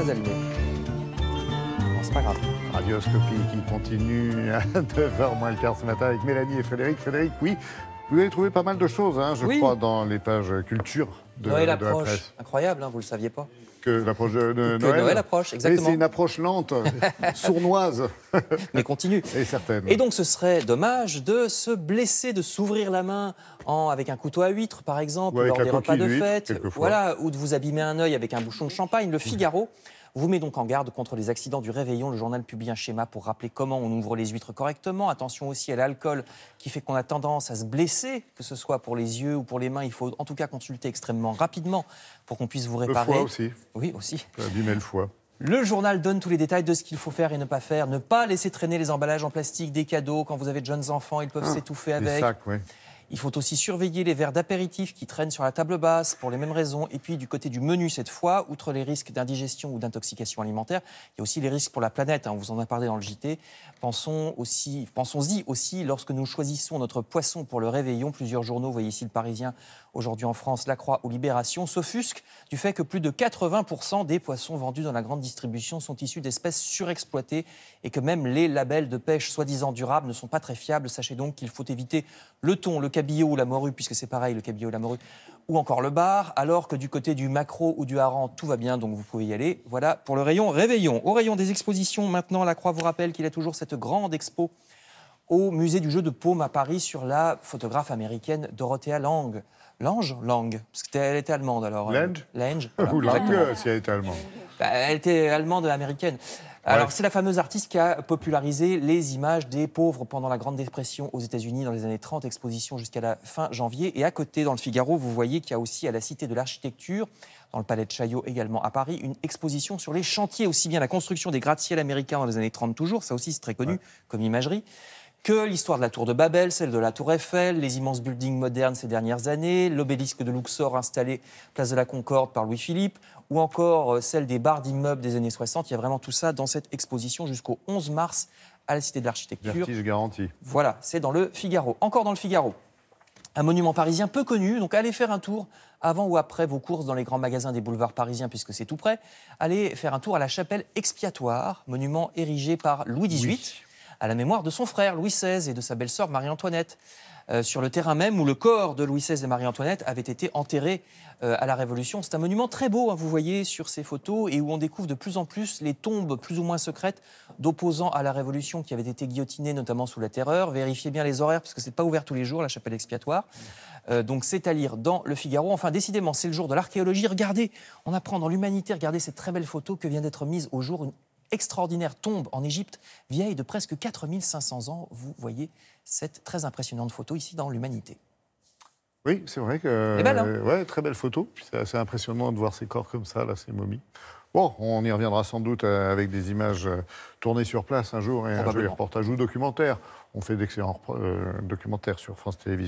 très allumé. Bon, c'est pas grave. Radioscopie qui continue à 9h moins le quart ce matin avec Mélanie et Frédéric. Frédéric, oui, vous avez trouvé pas mal de choses, hein, je crois, dans les pages culture de la presse. Incroyable, hein, vous le saviez pas. Que l'approche de Noël. Noël approche, exactement. Mais c'est une approche lente, sournoise. Mais continue. Et certaine. Et donc ce serait dommage de se blesser, de s'ouvrir la main avec un couteau à huître, par exemple, lors des repas de fête, voilà, ou de vous abîmer un œil avec un bouchon de champagne. Le Figaro vous met donc en garde contre les accidents du réveillon. Le journal publie un schéma pour rappeler comment on ouvre les huîtres correctement. Attention aussi à l'alcool qui fait qu'on a tendance à se blesser, que ce soit pour les yeux ou pour les mains. Il faut en tout cas consulter extrêmement rapidement pour qu'on puisse vous réparer. Le foie aussi. Oui, aussi. Ça peut abîmer le foie. Le journal donne tous les détails de ce qu'il faut faire et ne pas faire. Ne pas laisser traîner les emballages en plastique des cadeaux. Quand vous avez de jeunes enfants, ils peuvent s'étouffer avec. Les sacs, oui. Il faut aussi surveiller les verres d'apéritif qui traînent sur la table basse pour les mêmes raisons. Et puis du côté du menu cette fois, outre les risques d'indigestion ou d'intoxication alimentaire, il y a aussi les risques pour la planète. On vous en a parlé dans le JT. Pensons-y aussi lorsque nous choisissons notre poisson pour le réveillon. Plusieurs journaux, vous voyez ici le Parisien, aujourd'hui en France, La Croix ou Libération, s'offusquent du fait que plus de 80% des poissons vendus dans la grande distribution sont issus d'espèces surexploitées et que même les labels de pêche soi-disant durables ne sont pas très fiables. Sachez donc qu'il faut éviter le thon, le cabillaud ou la morue, puisque c'est pareil, le cabillaud et la morue, ou encore le bar, alors que du côté du maquereau ou du hareng, tout va bien, donc vous pouvez y aller. Voilà pour le rayon réveillon. Au rayon des expositions, maintenant, La Croix vous rappelle qu'il y a toujours cette grande expo au musée du jeu de paume à Paris sur la photographe américaine Dorothea Lange. Lange, parce qu'elle était allemande alors. Lange. Voilà, ou Lange, si elle était allemande. Elle était allemande américaine. Alors, c'est la fameuse artiste qui a popularisé les images des pauvres pendant la Grande Dépression aux États-Unis dans les années 30, exposition jusqu'à la fin janvier. Et à côté, dans le Figaro, vous voyez qu'il y a aussi à la Cité de l'Architecture, dans le Palais de Chaillot également à Paris, une exposition sur les chantiers, aussi bien la construction des gratte-ciels américains dans les années 30 toujours, ça aussi c'est très connu comme imagerie, que l'histoire de la tour de Babel, celle de la tour Eiffel, les immenses buildings modernes ces dernières années, l'obélisque de Luxor installé place de la Concorde par Louis-Philippe, ou encore celle des barres d'immeubles des années 60. Il y a vraiment tout ça dans cette exposition jusqu'au 11 mars à la Cité de l'Architecture. Vertige garanti. Voilà, c'est dans le Figaro. Encore dans le Figaro, un monument parisien peu connu, donc allez faire un tour avant ou après vos courses dans les grands magasins des boulevards parisiens, puisque c'est tout près. Allez faire un tour à la chapelle expiatoire, monument érigé par Louis XVIII. Oui. À la mémoire de son frère Louis XVI et de sa belle-sœur Marie-Antoinette, sur le terrain même où le corps de Louis XVI et Marie-Antoinette avait été enterré à la Révolution. C'est un monument très beau, hein, vous voyez sur ces photos, et où on découvre de plus en plus les tombes plus ou moins secrètes d'opposants à la Révolution qui avaient été guillotinés, notamment sous la Terreur. Vérifiez bien les horaires, parce que c'est pas ouvert tous les jours, la chapelle expiatoire. Donc c'est à lire dans le Figaro. Enfin, décidément, c'est le jour de l'archéologie. Regardez, on apprend dans l'Humanité, regardez cette très belle photo que vient d'être mise au jour, une extraordinaire tombe en Égypte, vieille de presque 4500 ans. Vous voyez cette très impressionnante photo ici dans l'Humanité. Oui, c'est vrai que... belle, hein, très belle photo. C'est assez impressionnant de voir ces corps comme ça, là, ces momies. Bon, on y reviendra sans doute avec des images tournées sur place un jour, et un joli reportage ou documentaire. On fait d'excellents documentaires sur France Télévisions.